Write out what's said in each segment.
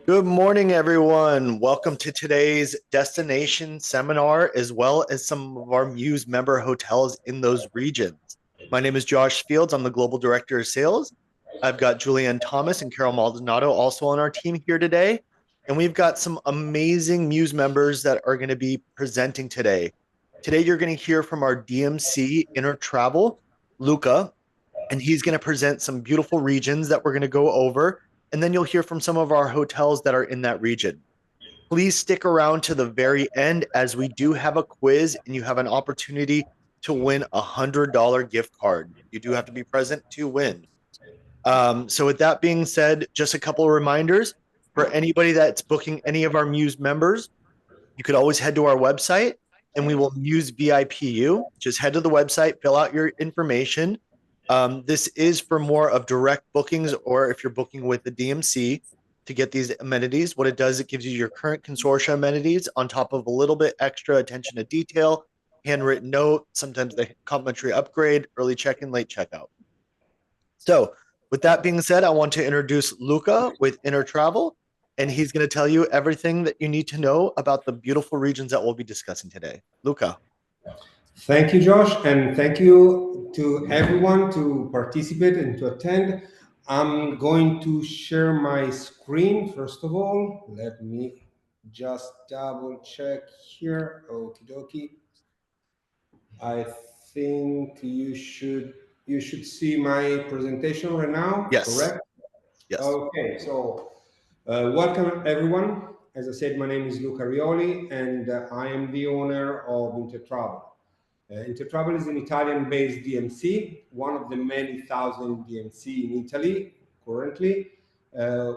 Good morning, everyone. Welcome to today's destination seminar, as well as some of our Muse member hotels in those regions. My name is Josh Fields. I'm the Global Director of Sales. I've got Julianne Thomas and Carol Maldonado also on our team here today. And we've got some amazing Muse members that are going to be presenting today. Today, you're going to hear from our DMC Intertravel, Luca, and he's going to present some beautiful regions that we're going to go over. And then you'll hear from some of our hotels that are in that region. Please stick around to the very end as we do have a quiz and you have an opportunity to win a $100 gift card. You do have to be present to win. So with that being said, just a couple of reminders for anybody that's booking any of our Muse members. You could always head to our website and we will Muse VIP you. Just head to the website, fill out your information. This is for more of direct bookings, or if you're booking with the DMC to get these amenities. What it does, it gives you your current consortia amenities on top of a little bit extra attention to detail, handwritten note, sometimes the complimentary upgrade, early check-in, late checkout. So with that being said, I want to introduce Luca with Intertravel, and he's going to tell you everything that you need to know about the beautiful regions that we'll be discussing today. Luca. Thank you, Josh, and thank you to everyone to participate and to attend. I'm going to share my screen first of all. Let me just double check here. Okie dokie. I think you should see my presentation right now. Yes. Correct? Yes. Okay. So welcome everyone. As I said, my name is Luca Rioli, and I am the owner of Intertravel. Intertravel is an Italian-based DMC, one of the many thousand DMC in Italy currently.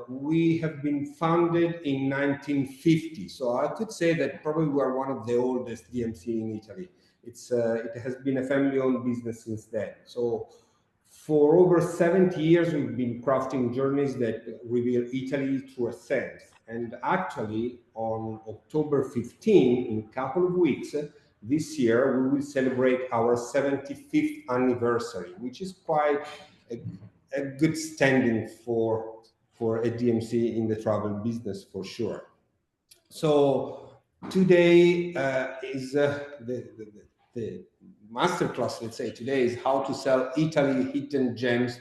We have been founded in 1950, so I could say that probably we are one of the oldest DMC in Italy. It has been a family-owned business since then. So for over 70 years, we've been crafting journeys that reveal Italy through a sense. And actually, on October 15, in a couple of weeks, this year, we will celebrate our 75th anniversary, which is quite a good standing for a DMC in the travel business, for sure. So today is the masterclass, let's say, today is how to sell Italy hidden gems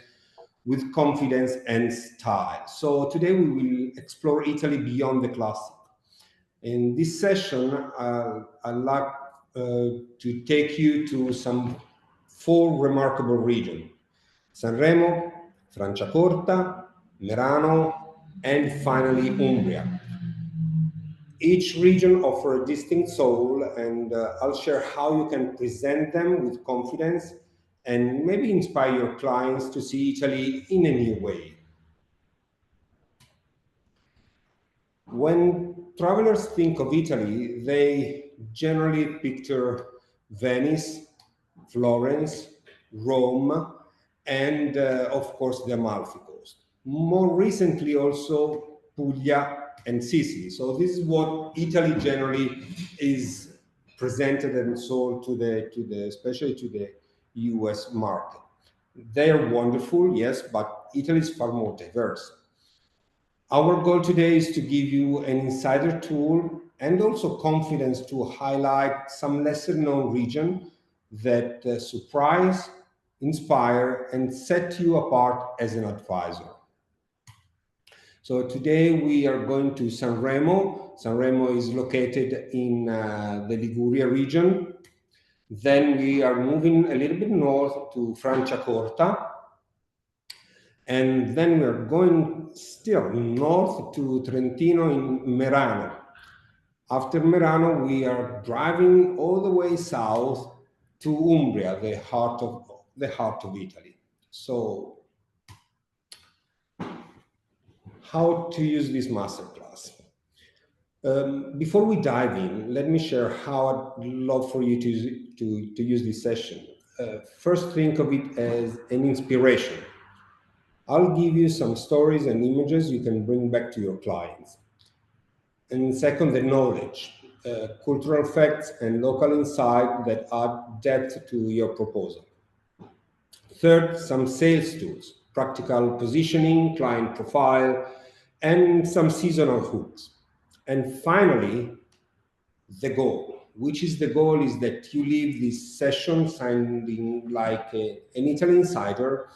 with confidence and style. So today we will explore Italy beyond the classic. In this session, I'd like to take you to some four remarkable regions: Sanremo, Franciacorta, Merano, and finally Umbria. Each region offers a distinct soul, and I'll share how you can present them with confidence and maybe inspire your clients to see Italy in a new way. When travelers think of Italy, they generally picture Venice, Florence, Rome, and of course the Amalfi Coast. More recently, also Puglia and Sicily. So this is what Italy generally is presented and sold to the especially to the US market. They are wonderful, yes, but Italy is far more diverse. Our goal today is to give you an insider tool and also confidence to highlight some lesser known region that surprise, inspire, and set you apart as an advisor. So today we are going to Sanremo. Sanremo is located in the Liguria region. Then we are moving a little bit north to Franciacorta. And then we are going still north to Trentino in Merano. After Merano, we are driving all the way south to Umbria, the heart of Italy. So, how to use this masterclass? Before we dive in, let me share how I'd love for you to use this session. First, think of it as an inspiration. I'll give you some stories and images you can bring back to your clients. And second, the knowledge, cultural facts and local insight that add depth to your proposal. Third, some sales tools, practical positioning, client profile, and some seasonal hooks. And finally, the goal, which is the goal is that you leave this session sounding like an Italian insider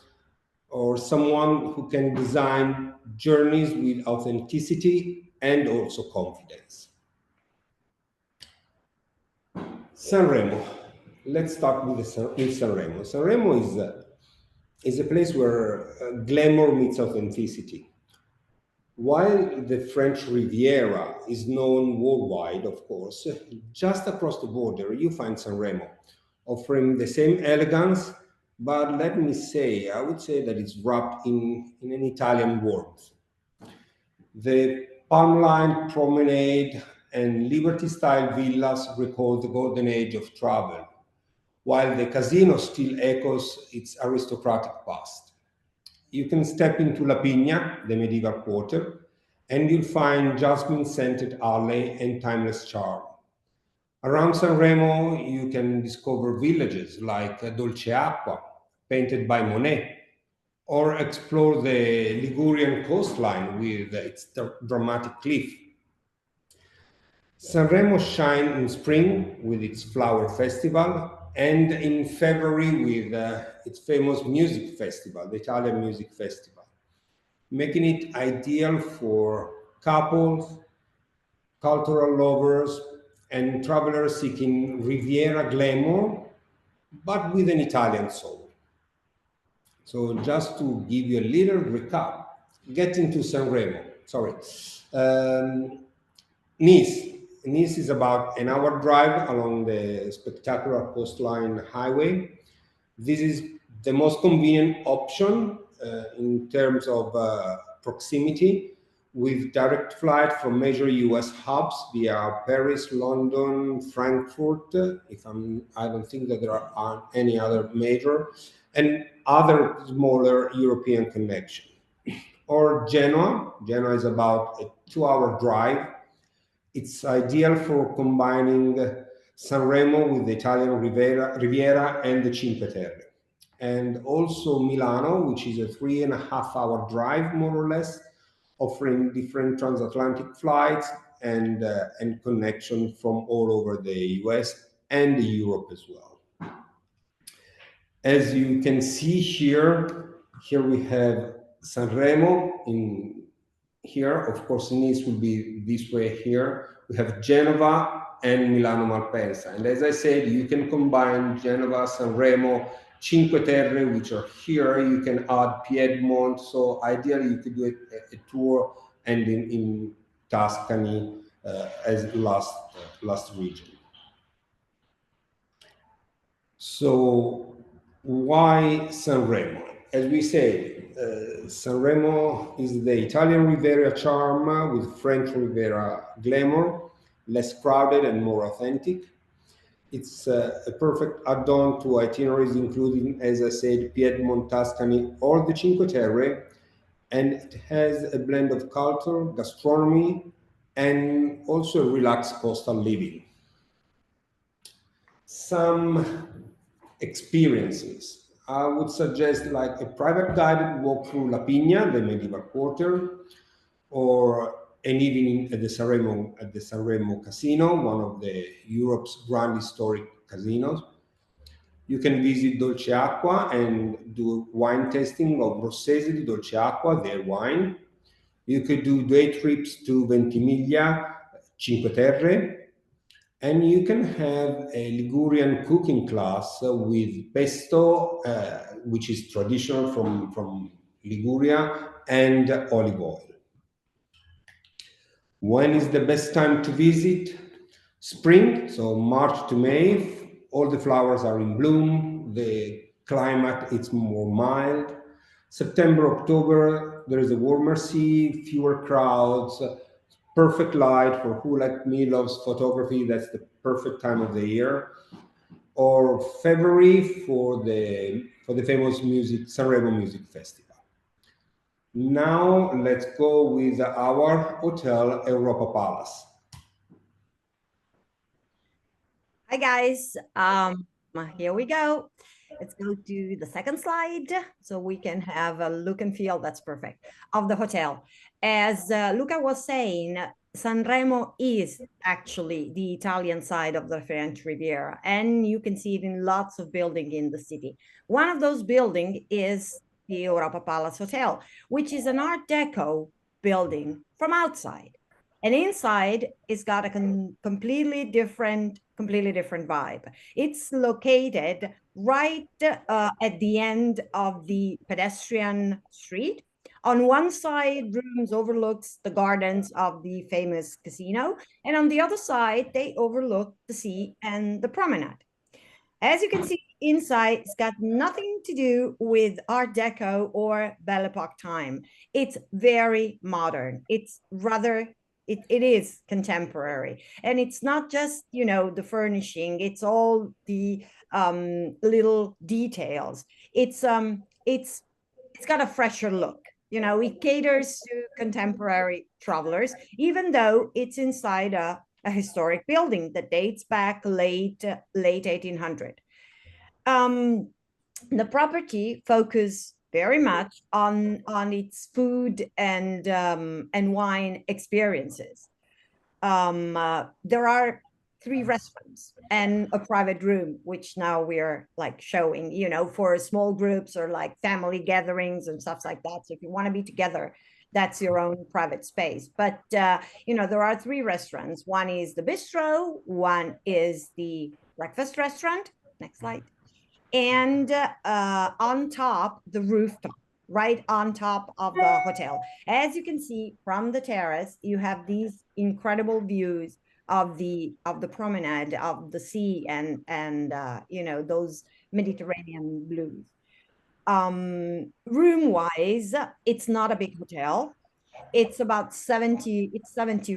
or someone who can design journeys with authenticity and also confidence. Sanremo. Let's start with Sanremo. Sanremo is a place where glamour meets authenticity. While the French Riviera is known worldwide, of course, just across the border you find Sanremo, offering the same elegance, but let me say, I would say that it's wrapped in an Italian warmth. The palm line promenade and Liberty-style villas recall the golden age of travel, while the casino still echoes its aristocratic past. You can step into La Pigna, the medieval quarter, and you'll find jasmine-scented alley and timeless charm. Around Sanremo, you can discover villages like Dolce Acqua, painted by Monet, or explore the Ligurian coastline with its dramatic cliff. Sanremo shines in spring with its flower festival, and in February with its famous music festival, the Italian Music Festival, making it ideal for couples, cultural lovers, and travelers seeking Riviera glamour, but with an Italian soul. So just to give you a little recap, getting to Sanremo, sorry. Nice. Nice is about an hour drive along the spectacular coastline highway. This is the most convenient option in terms of proximity, with direct flight from major US hubs via Paris, London, Frankfurt, I don't think that there are any other major, and other smaller European connections. Or Genoa. Genoa is about a 2-hour drive. It's ideal for combining Sanremo with the Italian Riviera and the Cinque Terre. And also Milano, which is a 3.5-hour drive, more or less, offering different transatlantic flights and connection from all over the US and Europe as well. As you can see here we have Sanremo in here. Of course, Nice will be this way here. We have Genova and Milano Malpensa. And as I said, you can combine Genova, Sanremo, Cinque Terre, which are here. You can add Piedmont. So ideally, you could do a tour and in Tuscany as last region. So why Sanremo? As we said, Sanremo is the Italian Riviera charm with French Riviera glamour, less crowded and more authentic. It's a perfect add-on to itineraries including, as I said, Piedmont, Tuscany, or the Cinque Terre, and it has a blend of culture, gastronomy, and also relaxed coastal living. Some experiences. I would suggest like a private guided walk through La Pigna, the medieval quarter, or an evening at the Sanremo Casino, one of the Europe's grand historic casinos. You can visit Dolce Acqua and do wine tasting of Rossese di Dolce Acqua, their wine. You could do day trips to Ventimiglia, Cinque Terre, and you can have a Ligurian cooking class with pesto, which is traditional from Liguria, and olive oil. When is the best time to visit? Spring, so March to May, all the flowers are in bloom, the climate is more mild. September, October, there is a warmer sea, fewer crowds, perfect light for who like me loves photography. That's the perfect time of the year. Or February for the famous Sanremo Music Festival. Now let's go with our hotel Europa Palace. Hi guys, here we go. Let's go to the second slide so we can have a look and feel, that's perfect, of the hotel. As Luca was saying, Sanremo is actually the Italian side of the French Riviera, and you can see it in lots of buildings in the city. One of those buildings is the Europa Palace Hotel, which is an Art Deco building from outside. And inside, it's got a completely different vibe. It's located right at the end of the pedestrian street. On one side, rooms overlooks the gardens of the famous casino, and on the other side, they overlook the sea and the promenade. As you can see inside, it's got nothing to do with Art Deco or Belle Epoque time. It's very modern. It's rather, it is contemporary. And it's not just, you know, the furnishing, it's all the little details. It's got a fresher look. You know, it caters to contemporary travelers, even though it's inside a historic building that dates back late 1800. The property focus very much on its food and wine experiences. There are 3 restaurants and a private room, which now we're like showing, you know, for small groups or like family gatherings and stuff like that. So if you want to be together, that's your own private space. But, you know, there are 3 restaurants. One is the bistro, one is the breakfast restaurant. Next slide. And on top, the rooftop, right on top of the hotel. As you can see from the terrace, you have these incredible views of the promenade, of the sea, and you know, those Mediterranean blues. Room wise, it's not a big hotel. It's about 70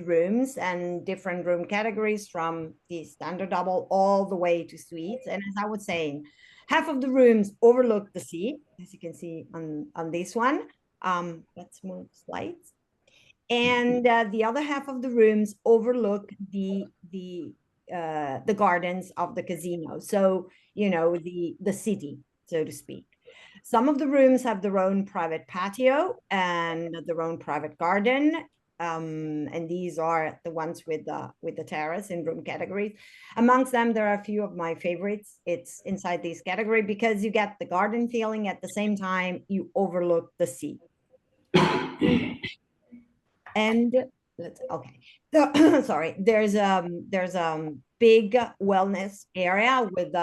rooms and different room categories, from the standard double all the way to suites. And as I was saying, half of the rooms overlook the sea, as you can see on this one. Let's move slides. And the other half of the rooms overlook the gardens of the casino. So, you know, the city, so to speak. Some of the rooms have their own private patio and their own private garden. And these are the ones with the terrace in room categories. Amongst them, there are a few of my favorites. It's inside this category because you get the garden feeling at the same time you overlook the sea. And okay. So, sorry. There's big wellness area with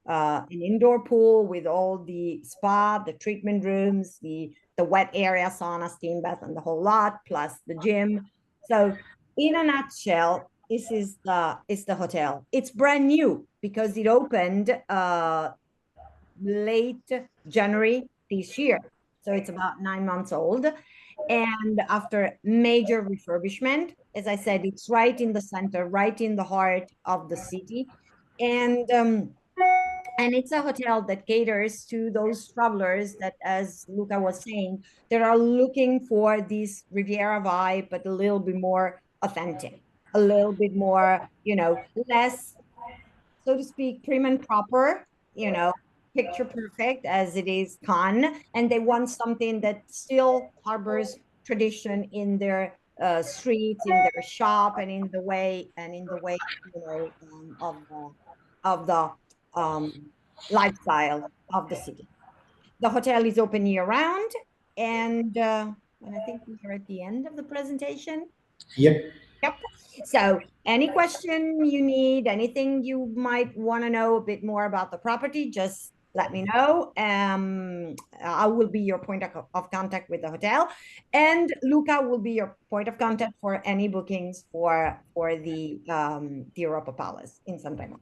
an indoor pool with all the spa, the treatment rooms, the wet area, sauna, steam bath, and the whole lot, plus the gym. So, in a nutshell, this is the hotel. It's brand new because it opened late January this year. So it's about 9 months old. And after major refurbishment, as I said, it's right in the center, right in the heart of the city. And it's a hotel that caters to those travelers that, as Luca was saying, that are looking for this Riviera vibe, but a little bit more authentic, a little bit more, you know, less, so to speak, prim and proper, you know, picture perfect as it is Cannes. And they want something that still harbors tradition in their streets, in their shop, and in the way, you know, of the lifestyle of the city. The hotel is open year round, and I think we are at the end of the presentation. Yep. Yep. So any question you need, anything you might want to know a bit more about the property, just let me know. I will be your point of contact with the hotel, and Luca will be your point of contact for any bookings for the Europa Palace in Sanremo.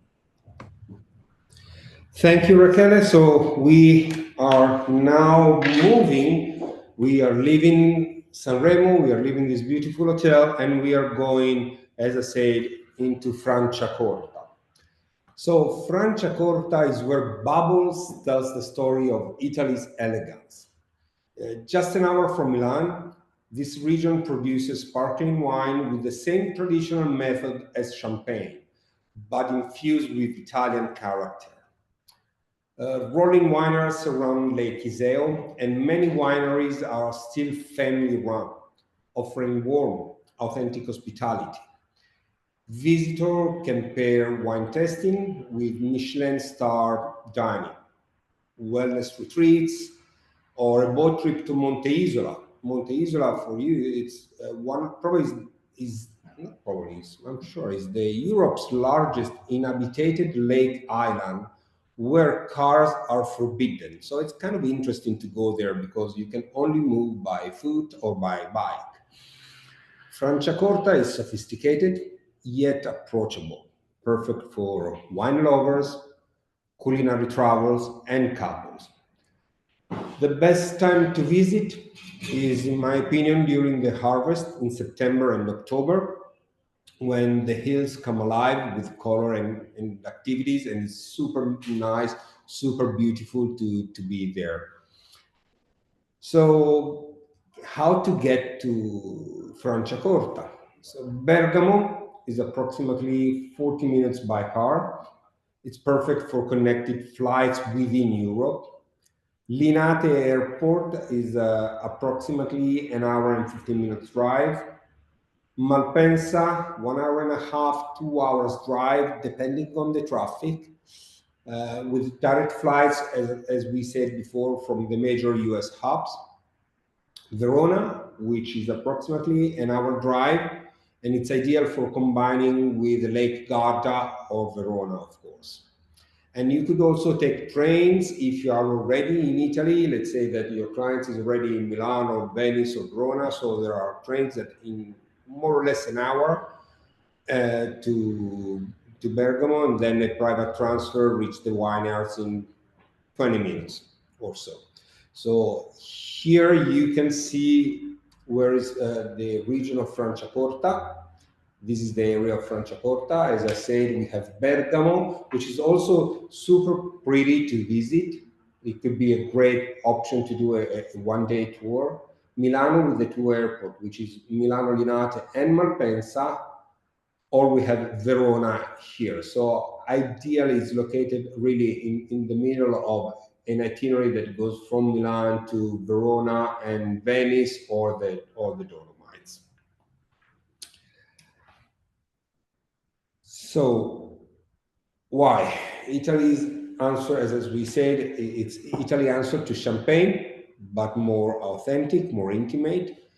Thank you, Raquel. So we are now moving. We are leaving Sanremo. We are leaving this beautiful hotel, and we are going, as I said, into Franciacorta. So Franciacorta is where Bubbles tells the story of Italy's elegance. Just an hour from Milan, this region produces sparkling wine with the same traditional method as champagne, but infused with Italian character. Rolling wineries around Lake Iseo, and many wineries are still family run, offering warm, authentic hospitality. Visitor can pair wine tasting with Michelin star dining, wellness retreats, or a boat trip to Monte Isola. Monte Isola for you, it's one probably is not probably is, I'm sure is the Europe's largest inhabited lake island where cars are forbidden. So it's kind of interesting to go there because you can only move by foot or by bike. Franciacorta is sophisticated yet approachable, perfect for wine lovers, culinary travels, and couples. The best time to visit is, in my opinion, during the harvest in September and October, when the hills come alive with color and activities, and it's super nice, super beautiful to be there. So, how to get to Franciacorta? So, Bergamo is approximately 40 minutes by car. It's perfect for connected flights within Europe. Linate Airport is approximately an hour and 15 minutes drive. Malpensa, 1 hour and a half, 2 hours drive, depending on the traffic, with direct flights, as we said before, from the major US hubs. Verona, which is approximately an hour drive, and it's ideal for combining with Lake Garda or Verona, of course. And you could also take trains if you are already in Italy. Let's say that your client is already in Milan or Venice or Verona. So there are trains that in more or less an hour to Bergamo, and then a private transfer reach the vineyards in 20 minutes or so. So here you can see where is the region of Franciacorta. This is the area of Franciacorta. As I said, we have Bergamo, which is also super pretty to visit. It could be a great option to do a one-day tour. Milano with the two airports, which is Milano Linate and Malpensa, or we have Verona here. So ideally, it's located really in the middle of an itinerary that goes from Milan to Verona and Venice or the Dolomites. So why? Italy's answer, as we said, it's Italy answer to Champagne, but more authentic, more intimate.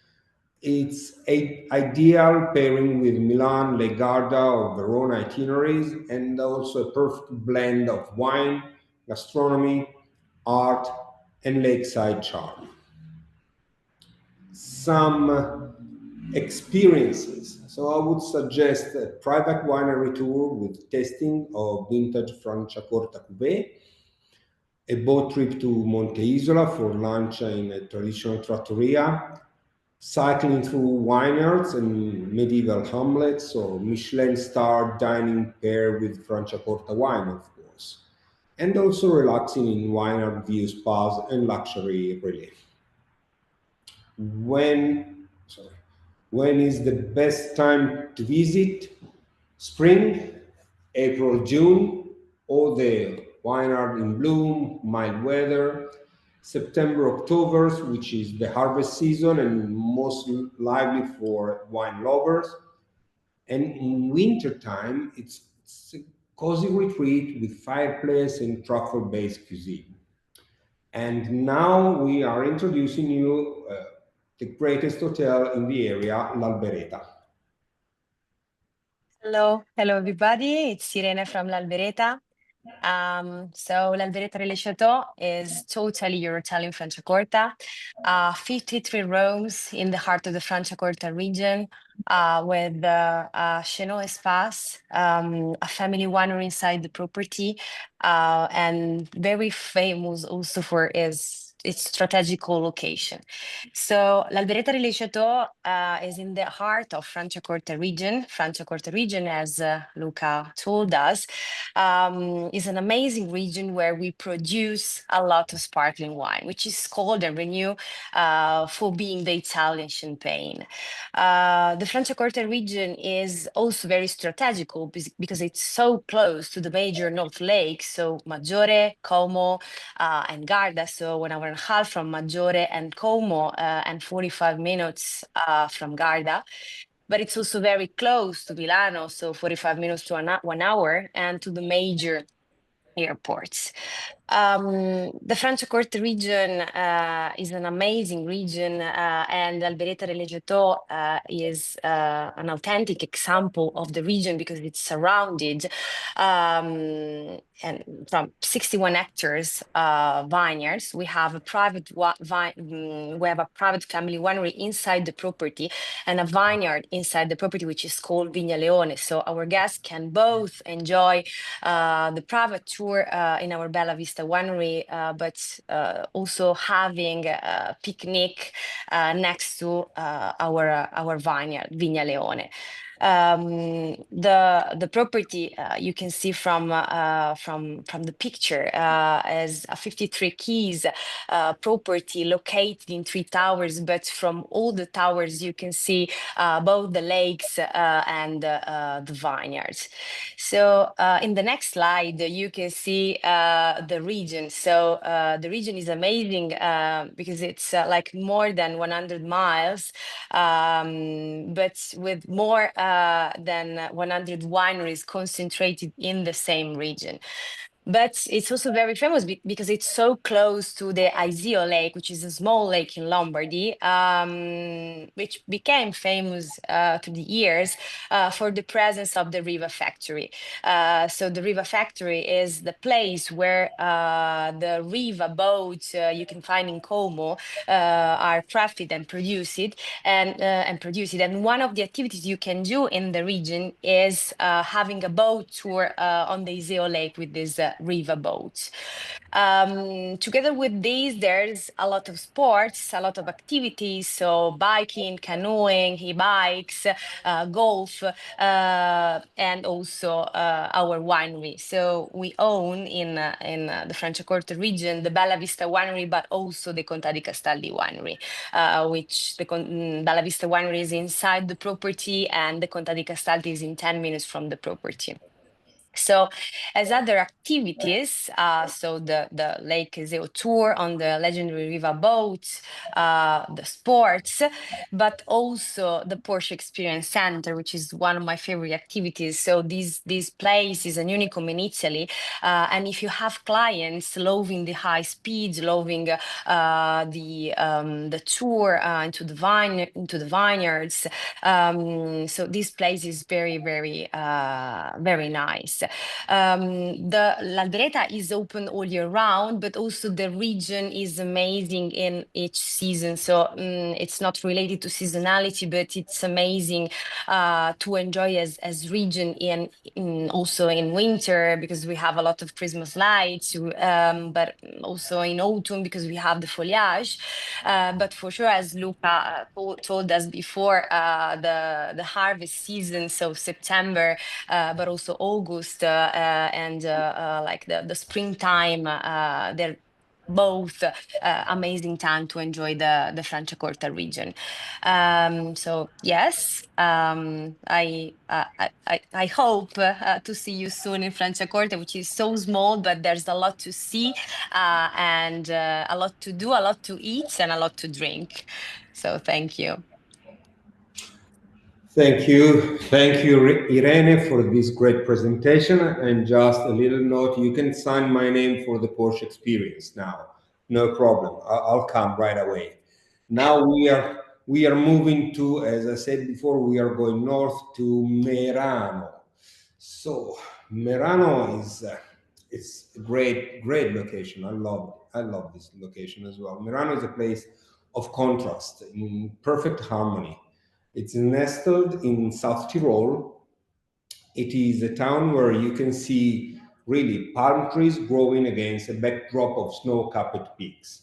It's a ideal pairing with Milan, Legarda, or Verona itineraries, and also a perfect blend of wine, gastronomy, art, and lakeside charm. Some experiences. So I would suggest a private winery tour with tasting of vintage Franciacorta Cuvée, a boat trip to Monte Isola for lunch in a traditional trattoria, cycling through vineyards and medieval hamlets, or Michelin star dining pair with Franciacorta wine, of course, and also relaxing in vineyard view spas and luxury relief. When, sorry, when is the best time to visit? Spring, April, June, all the vineyard in bloom, mild weather. September, October, which is the harvest season and most lively for wine lovers. And in winter time, it's a cozy retreat with fireplace and truffle-based cuisine. And now we are introducing you the greatest hotel in the area, L'Albereta. Hello everybody. It's Irene from L'Albereta. So L'Albereta Relais Chateau is totally your hotel in Franciacorta. 53 rooms in the heart of the Franciacorta region, with Chenot Espace, a family winery inside the property, and very famous also for its its strategical location. So l'Alberetta del Chateau is in the heart of Franciacorta region. Franciacorta region, as Luca told us, is an amazing region where we produce a lot of sparkling wine, which is called and renewed for being the Italian champagne. The Franciacorta region is also very strategical because it's so close to the major North lakes, so Maggiore, Como, and Garda, so 1 hour and a half from Maggiore and Como, and 45 minutes from Garda. But it's also very close to Milano, so 45 minutes to 1 hour, and to the major airports. The Franciacorta region is an amazing region, and Alberetta del Chateau is an authentic example of the region because it's surrounded and from 61 hectares vineyards. We have a private family winery inside the property and a vineyard inside the property, which is called Vigna Leone. So our guests can both enjoy the private tour in our Bella Vista winery, but also having a picnic next to our vineyard, Vigna Leone. The property you can see from the picture as a 53 keys property located in 3 towers, but from all the towers you can see both the lakes and the vineyards. So in the next slide you can see the region. So the region is amazing because it's like more than 100 miles, but with more than 100 wineries concentrated in the same region. But it's also very famous because it's so close to the Iseo Lake, which is a small lake in Lombardy, which became famous through the years for the presence of the Riva factory. So the Riva factory is the place where the Riva boats you can find in Como are crafted and produced. And one of the activities you can do in the region is having a boat tour on the Iseo Lake with this Riva boats. Together with these, there's a lot of sports, a lot of activities, so biking, canoeing, e-bikes, golf, and also our winery. So we own in the Franciacorta region the Bella Vista winery, but also the Conta di Castaldi winery, which the Bella Vista winery is inside the property and the Conta di Castaldi is in 10 minutes from the property. So as other activities, so the Lake Iseo tour on the legendary Riva boats, the sports, but also the Porsche Experience Center, which is one of my favorite activities. So this place is an unicum in Italy. And if you have clients loving the high speeds, loving the tour into the vineyards, so this place is very, very, very nice. L'Alberetta is open all year round, but also the region is amazing in each season. So it's not related to seasonality, but it's amazing to enjoy as region also in winter because we have a lot of Christmas lights, but also in autumn because we have the foliage. But for sure, as Luca told us before, the harvest season, so September, but also August and like the springtime, they're both amazing time to enjoy the Franciacorta region. So yes, I hope to see you soon in Franciacorta, which is so small, but there's a lot to see and a lot to do, a lot to eat, and a lot to drink. So thank you. Thank you, Irene, for this great presentation. And just a little note, you can sign my name for the Porsche Experience now. No problem. I'll come right away. Now we are moving to, as I said before, we are going north to Merano. So Merano is it's a great location. I love this location as well. Merano is a place of contrast in perfect harmony. It's nestled in South Tyrol. It is a town where you can see really palm trees growing against a backdrop of snow-capped peaks.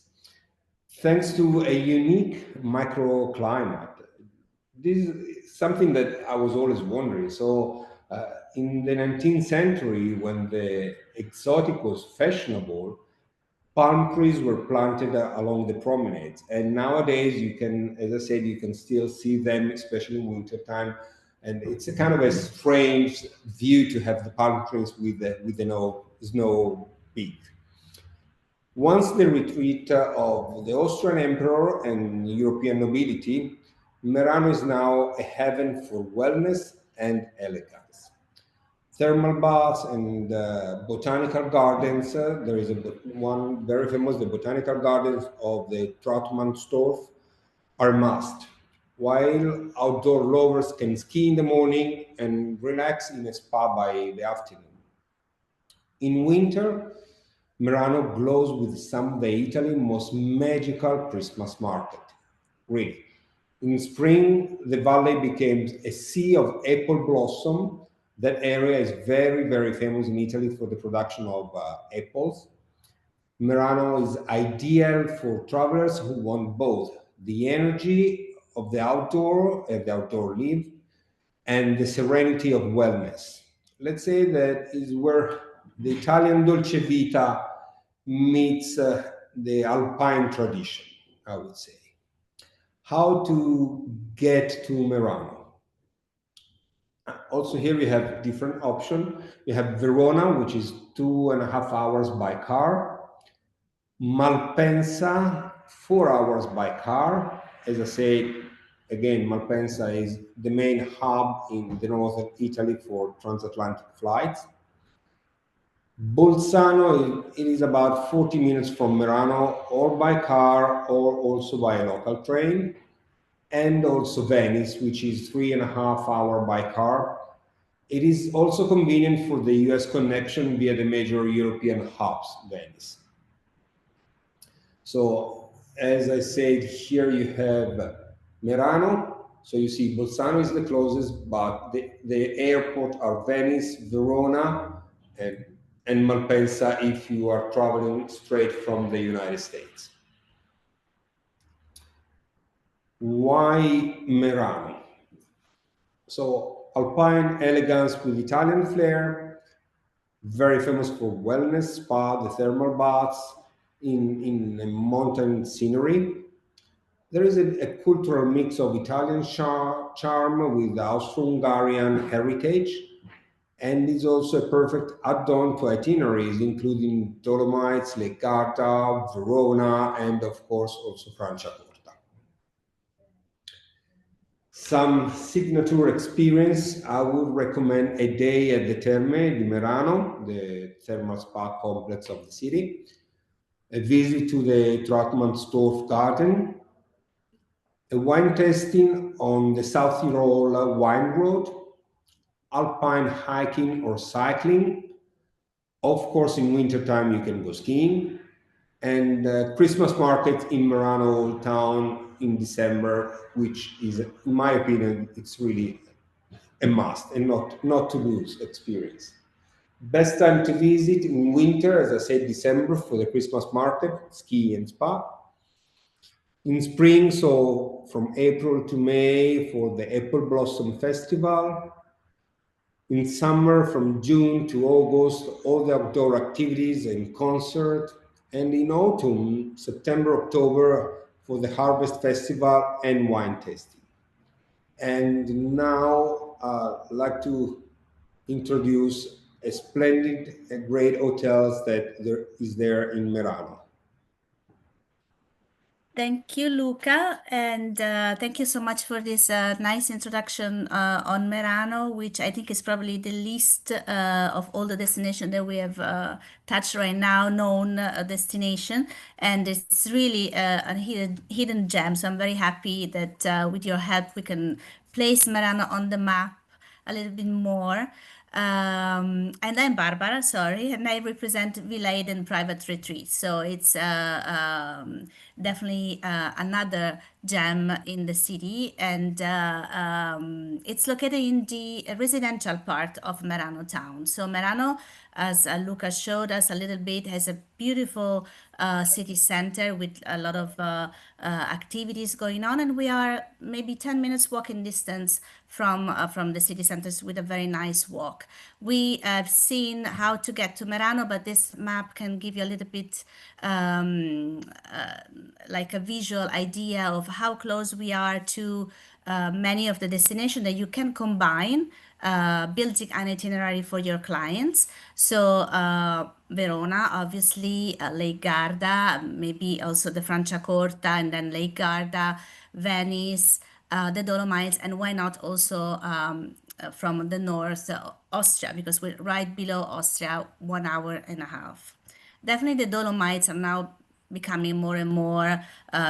thanks to a unique microclimate. This is something that I was always wondering. So, in the 19th century, when the exotic was fashionable, palm trees were planted along the promenades. And nowadays, you can, as I said, you can still see them, especially in wintertime. And it's a kind of a strange view to have the palm trees with the snow peak. Once the retreat of the Austrian emperor and European nobility, Merano is now a haven for wellness and elegance. Thermal baths and botanical gardens. There is one very famous, the botanical gardens of the Trautmannstorf are must. While outdoor lovers can ski in the morning and relax in a spa by the afternoon. In winter, Merano glows with some of the Italy's most magical Christmas market. Really. In spring, the valley became a sea of apple blossom. That area is very, very famous in Italy for the production of apples. Merano is ideal for travelers who want both the energy of the outdoor life, and the serenity of wellness. Let's say that is where the Italian dolce vita meets the Alpine tradition, I would say. How to get to Merano? Also here we have different options. We have Verona, which is 2.5 hours by car. Malpensa, 4 hours by car. As I said, again, Malpensa is the main hub in the northern Italy for transatlantic flights. Bolzano, it is about 40 minutes from Merano, or by car, or also by a local train. And also Venice, which is 3.5 hours by car. It is also convenient for the US connection via the major European hubs, Venice. So, as I said, here you have Merano. So you see Bolzano is the closest, but the airport are Venice, Verona, and Malpensa if you are traveling straight from the United States. Why Merano? So alpine elegance with Italian flair, very famous for wellness spa, the thermal baths in mountain scenery. There is a cultural mix of Italian charm with Austro-Hungarian heritage, and is also a perfect add-on to itineraries, including Dolomites, Lake Garda, Verona, and of course also Franciacorta. Some signature experience, I would recommend a day at the Terme di Merano, the thermal spa complex of the city, a visit to the Trautmannstorf garden, a wine tasting on the South Tyrol wine road, alpine hiking or cycling. Of course, in wintertime, you can go skiing, and Christmas market in Merano Old Town in December, which is, in my opinion, it's really a must and not to lose experience. Best time to visit in winter, as I said, December for the Christmas market, ski and spa. In spring, so from April to May for the Apple Blossom Festival. In summer, from June to August, all the outdoor activities and concert. And in autumn, September, October, for the Harvest Festival and wine tasting. And now I'd like to introduce a splendid, great hotels that there is there in Merano. Thank you, Luca, and thank you so much for this nice introduction on Merano, which I think is probably the least of all the destinations that we have touched right now, known destination, and it's really a hidden gem. So I'm very happy that with your help we can place Merano on the map a little bit more. And I'm Barbara, sorry, and I represent Villa Eden Private Retreat. So it's definitely another gem in the city, and it's located in the residential part of Merano town. So Merano, as Luca showed us a little bit, has a beautiful city center with a lot of activities going on, and we are maybe 10 minutes walking distance from the city centers with a very nice walk. We have seen how to get to Merano, but this map can give you a little bit like a visual idea of how close we are to many of the destinations that you can combine, building an itinerary for your clients. So Verona, obviously, Lake Garda, maybe also the Franciacorta, and then Lake Garda, Venice, the Dolomites, and why not also from the north, Austria, because we're right below Austria, 1 hour and a half. Definitely, the Dolomites are now becoming more and more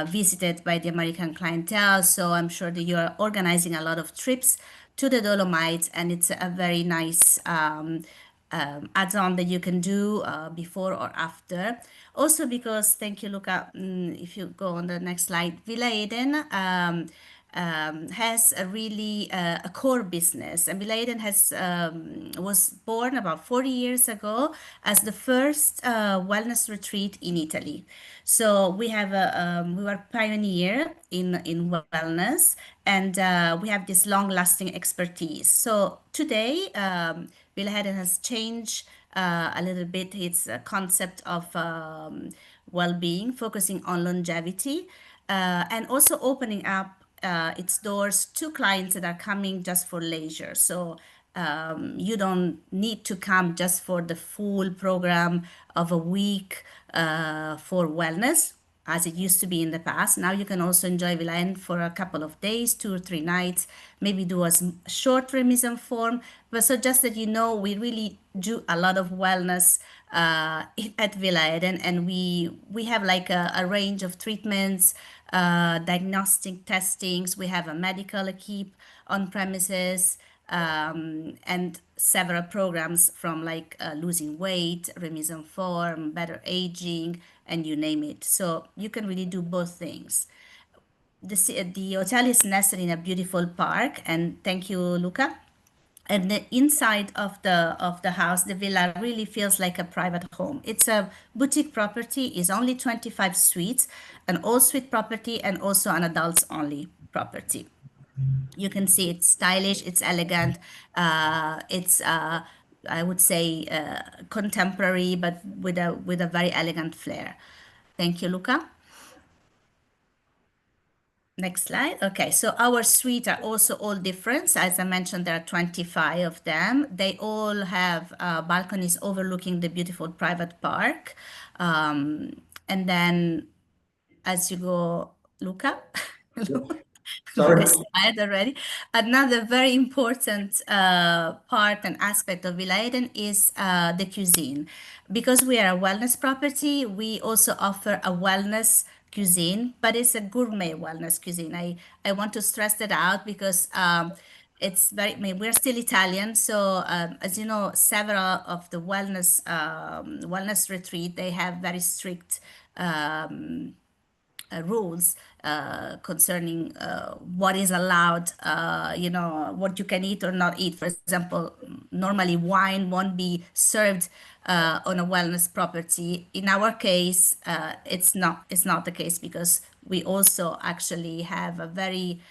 visited by the American clientele. So I'm sure that you're organizing a lot of trips to the Dolomites, and it's a very nice add-on that you can do before or after. Also, because thank you, Luca. If you go on the next slide, Villa Eden. Has a really a core business, and Villa Eden has was born about 40 years ago as the first wellness retreat in Italy. So we have we were pioneer in wellness, and we have this long-lasting expertise. So today, Villa Eden has changed a little bit its concept of well-being, focusing on longevity, and also opening up its doors to clients that are coming just for leisure. So you don't need to come just for the full program of a week for wellness, as it used to be in the past. Now you can also enjoy Villain for a couple of days, 2 or 3 nights, maybe do a short remission form. But so just that you know, we really do a lot of wellness at Villa Eden, and we have like a range of treatments, diagnostic testings. We have a medical equipe on premises, and several programs from like losing weight, remission form, better aging, and you name it. So you can really do both things. The hotel is nestled in a beautiful park, and thank you, Luca. And the inside of the house, the villa really feels like a private home. It's a boutique property, is only 25 suites, an all suite property, and also an adults only property. You can see it's stylish, it's elegant, it's I would say contemporary, but with a very elegant flair. Thank you, Luca. Next slide. Okay, so our suites are also all different. As I mentioned, there are 25 of them. They all have balconies overlooking the beautiful private park. And then as you go, Luca, Luca Sorry. is tired already. Another very important part and aspect of Villa Eden is the cuisine. Because we are a wellness property, we also offer a wellness cuisine, but it's a gourmet wellness cuisine. I want to stress that out because it's very, I mean, we're still Italian. So as you know, several of the wellness retreat, they have very strict rules concerning what is allowed, what you can eat or not eat. For example, normally wine won't be served on a wellness property. In our case, it's not the case because we also actually have a very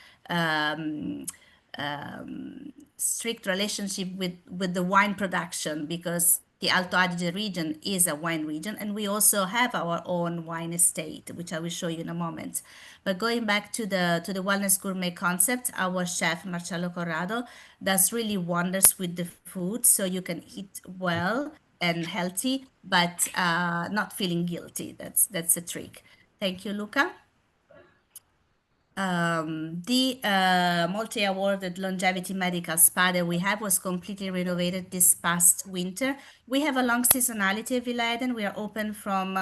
strict relationship with the wine production because the Alto Adige region is a wine region, and we also have our own wine estate, which I will show you in a moment. But going back to the wellness gourmet concept, our chef Marcello Corrado does really wonders with the food, so you can eat well and healthy, but not feeling guilty. That's the trick. Thank you, Luca. The multi-awarded longevity medical spa that we have was completely renovated this past winter. We have a long seasonality at Villa Eden. We are open from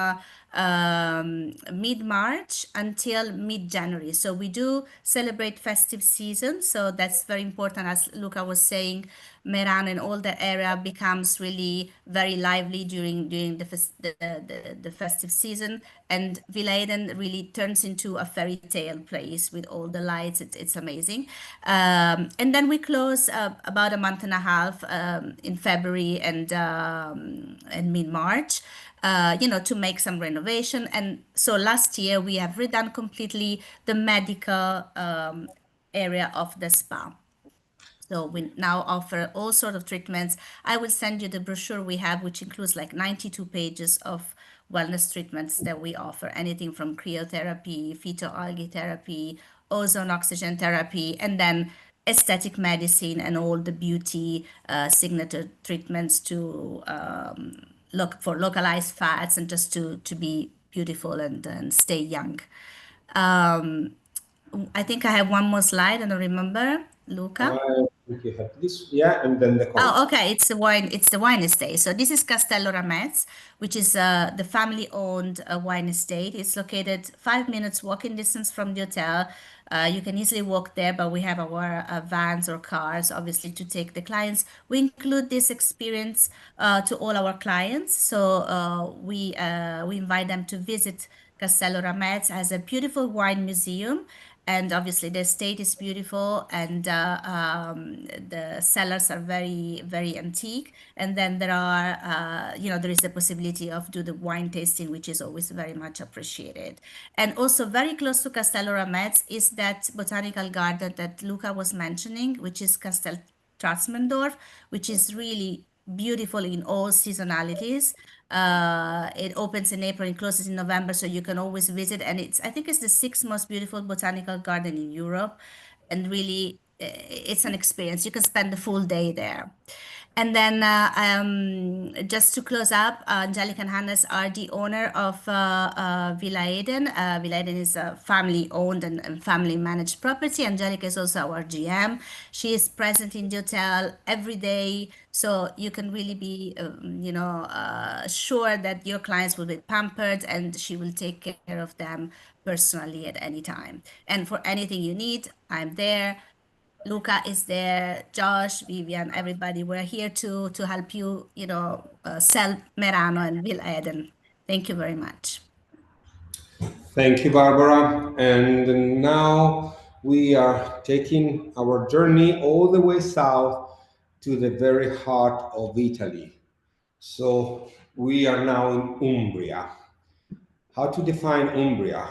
mid-March until mid-January. So we do celebrate festive season. So that's very important. As Luca was saying, Merano and all the area becomes really very lively during the festive season. And Villa Eden really turns into a fairy tale place with all the lights. It's amazing. And then we close about a month and a half in February and mid-March. To make some renovation. And so last year we have redone completely the medical area of the spa. So we now offer all sort of treatments. I will send you the brochure we have, which includes like 92 pages of wellness treatments that we offer. Anything from cryotherapy, phytoalgae therapy, ozone oxygen therapy, and then aesthetic medicine and all the beauty signature treatments to look for localized fats and just to be beautiful and stay young. I think I have one more slide. I don't remember, Luca. I think you have this, yeah, and then the Oh, concept. okay. It's the wine estate. So this is Castello Ramez, which is the family-owned wine estate. It's located 5 minutes walking distance from the hotel. You can easily walk there, but we have our vans or cars, obviously, to take the clients. We include this experience to all our clients. So we invite them to visit Castello Ramez as a beautiful wine museum. And obviously the estate is beautiful, and the cellars are very, very antique. And then there are, there is the possibility of do the wine tasting, which is always very much appreciated. And also very close to Castello Ramez is that botanical garden that Luca was mentioning, which is Castel Tratzmendorf, which is really beautiful in all seasonalities. It opens in April and closes in November, so you can always visit. And I think it's the sixth most beautiful botanical garden in Europe. And really, it's an experience. You can spend the full day there. And then just to close up, Angelica and Hannes are the owner of Villa Eden. Villa Eden is a family-owned and family-managed property. Angelica is also our GM. She is present in the hotel every day, so you can really be, sure that your clients will be pampered, and she will take care of them personally at any time. And for anything you need, I'm there. Luca is there, Josh, Vivian, everybody. We're here to help you, sell Merano and Villa Eden. Thank you very much. Thank you, Barbara. And now we are taking our journey all the way south to the very heart of Italy. So we are now in Umbria. How to define Umbria?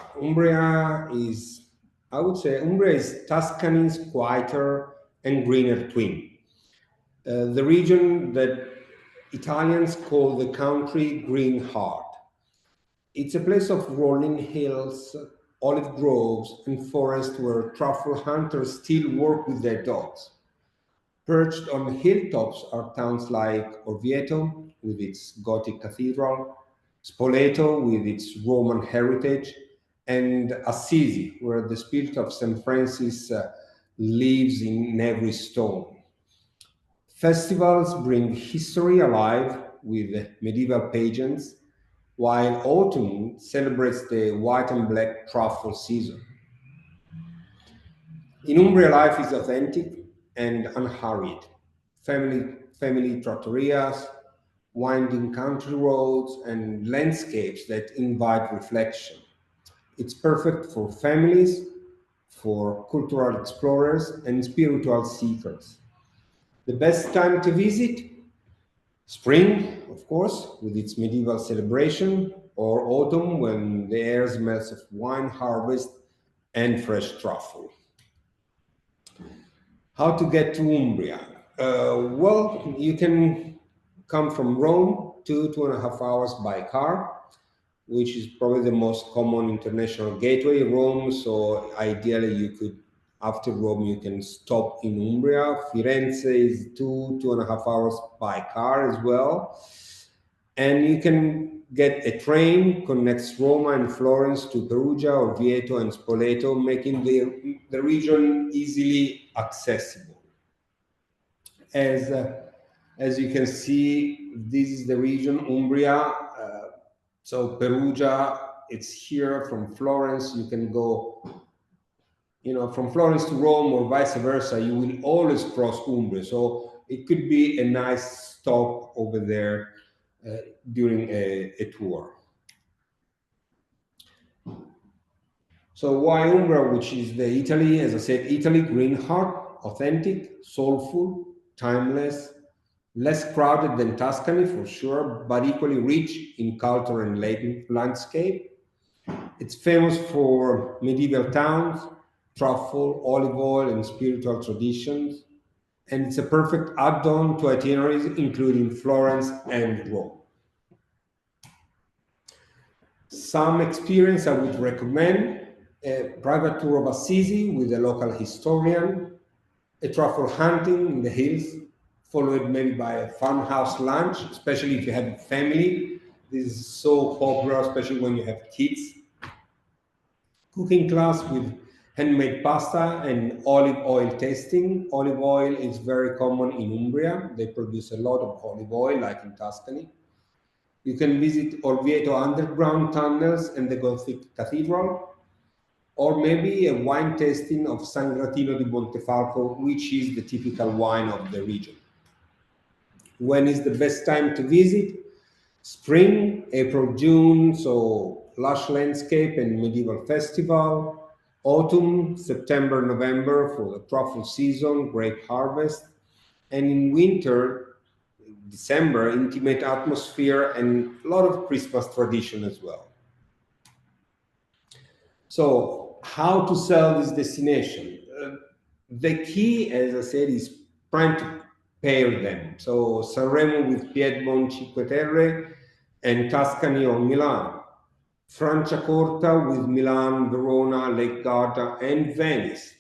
I would say Umbria is Tuscany's quieter and greener twin. The region that Italians call the country green heart. It's a place of rolling hills, olive groves, and forests where truffle hunters still work with their dogs. Perched on hilltops are towns like Orvieto, with its Gothic cathedral, Spoleto, with its Roman heritage, and Assisi, where the spirit of St. Francis lives in every stone. Festivals bring history alive with medieval pageants, while autumn celebrates the white and black truffle season. In Umbria, life is authentic and unhurried. Family trattorias, winding country roads, and landscapes that invite reflection. It's perfect for families, for cultural explorers, and spiritual seekers. The best time to visit? Spring, of course, with its medieval celebration, or autumn when the air smells of wine harvest and fresh truffle. How to get to Umbria? Well, you can come from Rome, 2.5 hours by car, which is probably the most common international gateway, Rome. So ideally you could, after Rome, you can stop in Umbria. Firenze is 2.5 hours by car as well. And you can get a train, connects Roma and Florence to Perugia, Orvieto and Spoleto, making the region easily accessible. As you can see, this is the region, Umbria. So Perugia, it's here. From Florence, you can go, from Florence to Rome or vice versa. You will always cross Umbria. So it could be a nice stop over there during a tour. So why Umbria, which is the Italy, as I said, Italy, green heart, authentic, soulful, timeless, less crowded than Tuscany for sure, but equally rich in culture and landscape. It's famous for medieval towns, truffle, olive oil, and spiritual traditions. And it's a perfect add-on to itineraries, including Florence and Rome. Some experience I would recommend: a private tour of Assisi with a local historian, a truffle hunting in the hills, followed maybe by a farmhouse lunch, especially if you have a family. This is so popular, especially when you have kids. Cooking class with handmade pasta and olive oil tasting. Olive oil is very common in Umbria. They produce a lot of olive oil, like in Tuscany. You can visit Orvieto underground tunnels and the Gothic cathedral, or maybe a wine tasting of San Gratino di Montefalco, which is the typical wine of the region. When is the best time to visit? Spring, April, June, so lush landscape and medieval festival. Autumn, September, November for the truffle season, grape harvest. And in winter, December, intimate atmosphere and a lot of Christmas tradition as well. So how to sell this destination? The key, as I said, is trying to pair them. So Sanremo with Piedmont, Cinque Terre, and Tuscany or Milan. Franciacorta with Milan, Verona, Lake Garda, and Venice.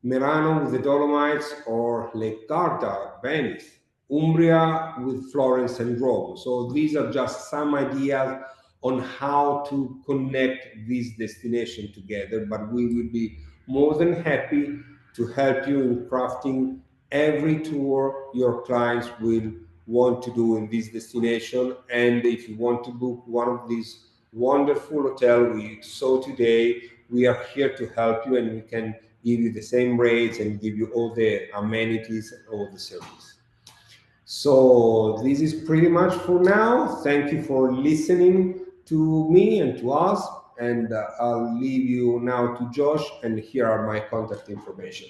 Merano with the Dolomites or Lake Garda, Venice. Umbria with Florence and Rome. So these are just some ideas on how to connect this destination together, but we will be more than happy to help you in crafting every tour your clients will want to do in this destination. And if you want to book one of these wonderful hotels we saw today, we are here to help you, and we can give you the same rates and give you all the amenities and all the service. So this is pretty much for now. Thank you for listening to me and to us. And I'll leave you now to Josh, and here are my contact information.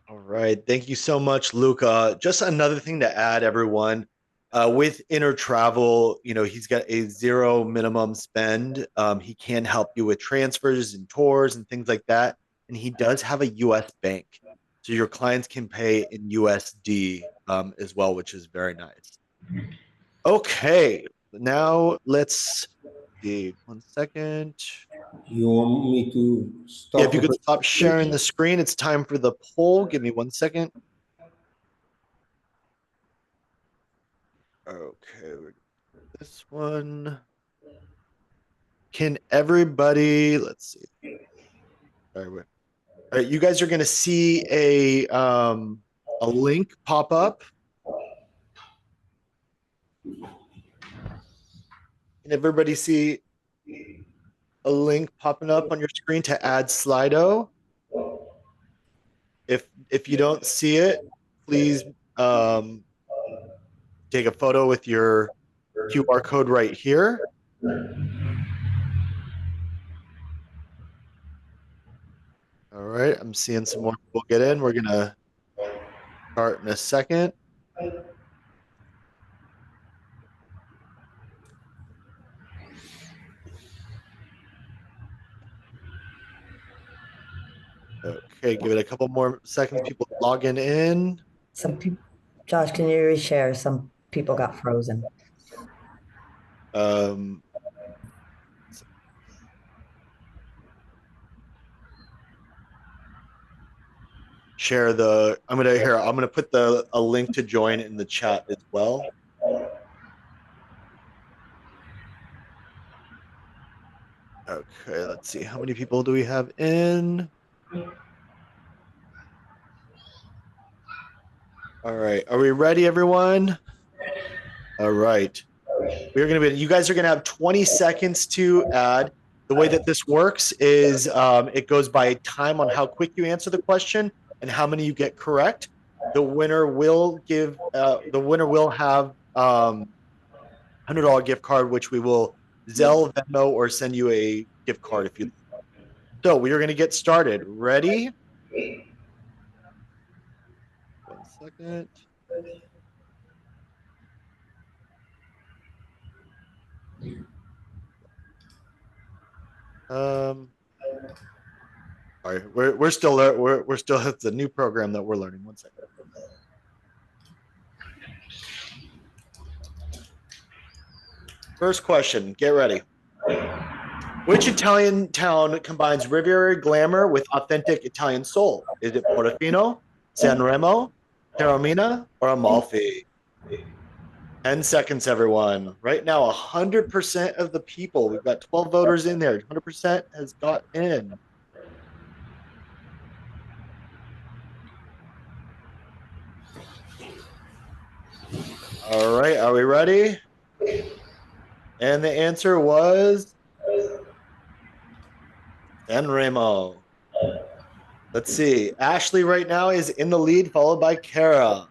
All right. Thank you so much, Luca. Just another thing to add, everyone. With Intertravel, he's got a zero minimum spend. He can help you with transfers and tours and things like that. And he does have a US bank. So your clients can pay in USD as well, which is very nice. Okay. Now let's see. 1 second. You want me to stop? Yeah, if you could stop sharing the screen, it's time for the poll. Give me 1 second. Okay, this one. Can everybody, let's see. All right, you guys are going to see a link pop up. Can everybody see a link popping up on your screen to add Slido? If you don't see it, please take a photo with your QR code right here. All right, I'm seeing some more people get in. We're gonna start in a second. Okay, give it a couple more seconds. People logging in. Some people, Josh, can you reshare? Some people got frozen. Share the. I'm gonna put a link to join in the chat as well. Okay, let's see. How many people do we have in? All right, are we ready, everyone? All right. You guys are going to have 20 seconds to add. The way that this works is it goes by time on how quick you answer the question and how many you get correct. The winner will have $100 gift card, which we will Zelle, Venmo, or send you a gift card if you. So we are going to get started. Ready? 1 second. Sorry, we're still it's a new program that we're learning. 1 second. First question, get ready. Which Italian town combines Riviera glamour with authentic Italian soul? Is it Portofino, Sanremo, Taormina, or Amalfi? 10 seconds, everyone. Right now, 100% of the people, we've got 12 voters in there, 100% has got in. All right, are we ready? And the answer was Sanremo. Let's see. Ashley right now is in the lead, followed by Kara.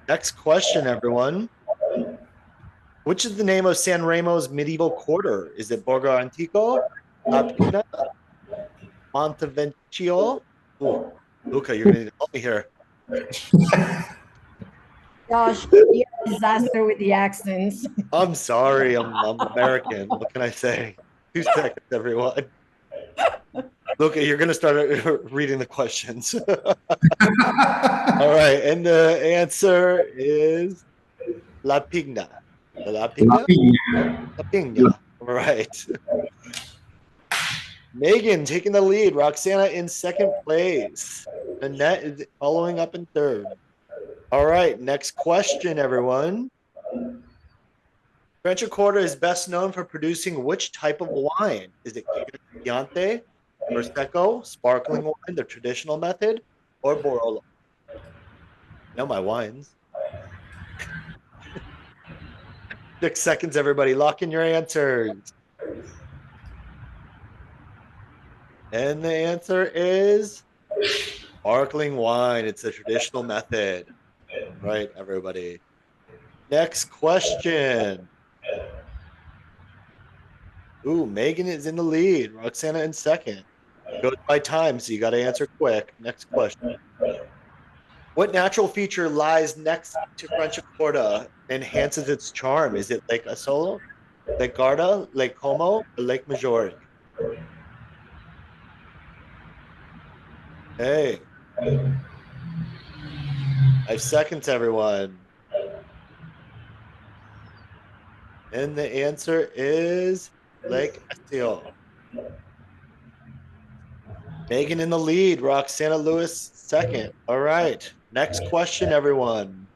Next question, everyone. Which is the name of Sanremo's medieval quarter? Is it Borgo Antico, La Pina, Montevecchio? Ooh, Luca, you're going to help me here. Josh, you're a disaster with the accents. I'm sorry. I'm American. What can I say? 2 seconds, everyone. Luca, you're going to start reading the questions. All right. And the answer is La Pigna. La Pigna? La Pigna. All right. Megan taking the lead. Roxana in second place. Annette is following up in third. All right. Next question, everyone. Franciacorta is best known for producing which type of wine? Is it Chianti, Prosecco, sparkling wine, the traditional method, or Barolo? Know my wines. 6 seconds, everybody. Lock in your answers. And the answer is sparkling wine. It's a traditional method. Right, everybody. Next question. Ooh, Megan is in the lead. Roxana in second. Goes by time, so you got to answer quick. Next question. What natural feature lies next to Franciacorta and enhances its charm? Is it Lake Asolo, Lake Garda, Lake Como, or Lake Maggiore? Hey. 5 seconds, everyone. And the answer is Lake Asio. Megan in the lead. Roxana Lewis second. All right. Next question, everyone.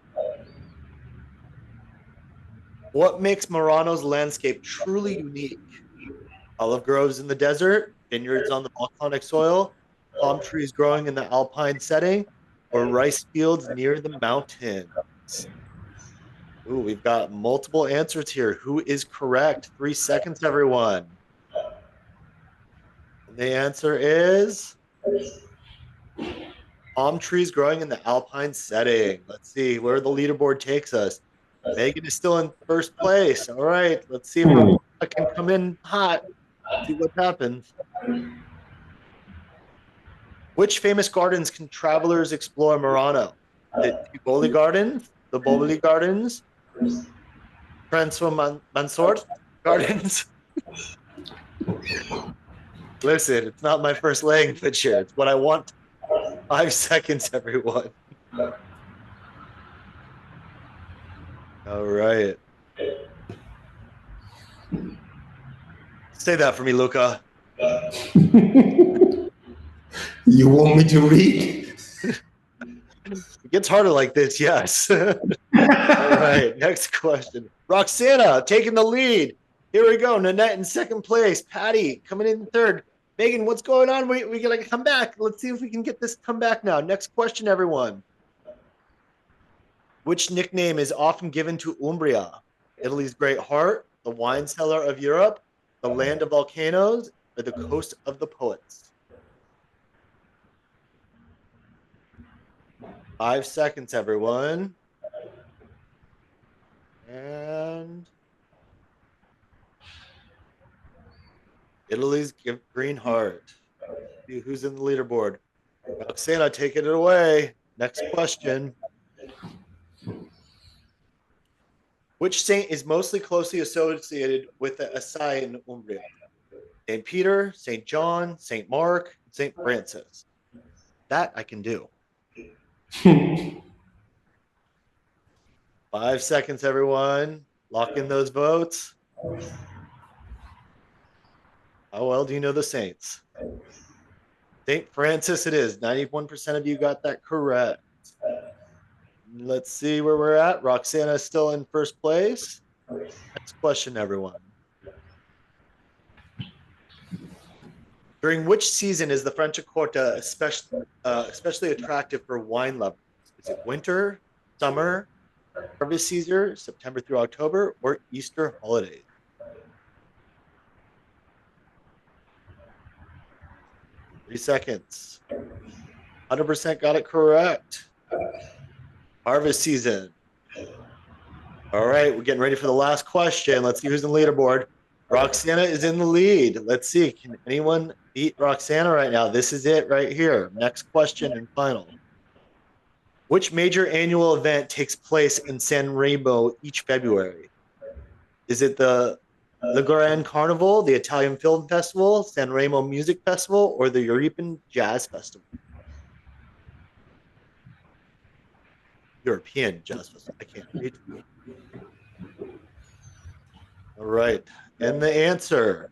What makes Merano's landscape truly unique? Olive groves in the desert, vineyards on the volcanic soil, palm trees growing in the alpine setting, or rice fields near the mountains? Ooh, we've got multiple answers here. Who is correct? 3 seconds, everyone. And the answer is palm trees growing in the alpine setting. Let's see where the leaderboard takes us. Megan is still in first place. All right, let's see if I can come in hot. See what happens. Which famous gardens can travelers explore in Merano? The Tivoli Gardens, the Boboli Gardens, François Mansort Gardens. Listen, it's not my first language here. It's what I want. 5 seconds, everyone. All right. Say that for me, Luca. You want me to read? It gets harder like this, yes. All right, next question. Roxana taking the lead. Here we go. Nanette in second place. Patty coming in third. Megan, what's going on? We got to come back. Let's see if we can get this come back now. Next question, everyone. Which nickname is often given to Umbria? Italy's Great Heart, the wine cellar of Europe, the land of volcanoes, or the coast of the poets? 5 seconds, everyone. And Italy's Green Heart. See who's in the leaderboard. Roxana, taking it away. Next question. Which saint is mostly closely associated with a sign in Umbria? St. Peter, St. John, St. Mark, St. Francis. That I can do. 5 seconds, everyone. Lock in those votes. How well do you know the saints? St. Francis it is. 91% of you got that correct. Let's see where we're at. Roxana is still in first place. Next question, everyone. During which season is the Franciacorta especially attractive for wine lovers? Is it winter, summer, harvest season, September through October, or Easter holidays? Three seconds. 100% got it correct. Harvest season. All right, we're getting ready for the last question. Let's see who's in the leaderboard. Roxana is in the lead. Let's see. Can anyone beat Roxana right now? This is it right here. Next question and final. Which major annual event takes place in Sanremo each February? Is it the Grand Carnival, the Italian Film Festival, Sanremo Music Festival, or the European Jazz Festival? European Jazz Festival. I can't read. All right. And the answer,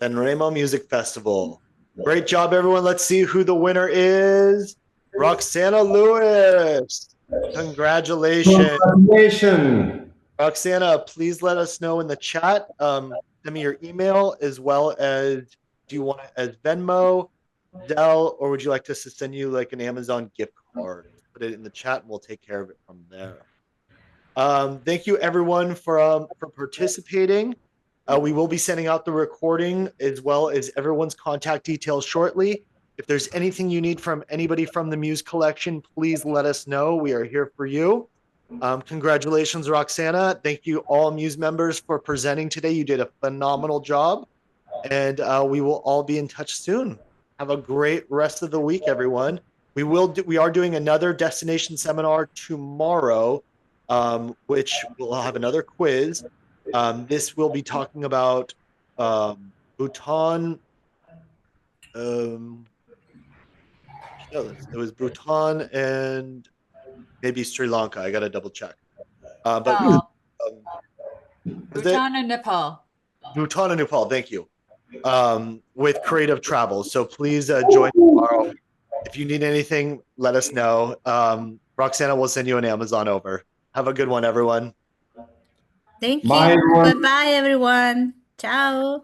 Sanremo Music Festival. Great job, everyone. Let's see who the winner is. Roxana Lewis. Congratulations. Congratulations. Roxana, please let us know in the chat. Send me your email as well as, do you want it as Venmo, Zelle, or would you like us to send you like an Amazon gift card? Put it in the chat and we'll take care of it from there. Thank you everyone for participating. We will be sending out the recording as well as everyone's contact details shortly. If there's anything you need from anybody from the Muse collection, please let us know. We are here for you. Congratulations, Roxana. Thank you all Muse members for presenting today. You did a phenomenal job, and we will all be in touch soon. Have a great rest of the week, everyone. We are doing another destination seminar tomorrow, which will have another quiz. This will be talking about Bhutan. It was Bhutan and maybe Sri Lanka. I got to double check. Bhutan and Nepal. Bhutan and Nepal. Thank you. With Creative Travel. So please join tomorrow. If you need anything, let us know. Roxana will send you an Amazon over. Have a good one, everyone. Thank Bye, you. everyone. Bye-bye, everyone. Ciao.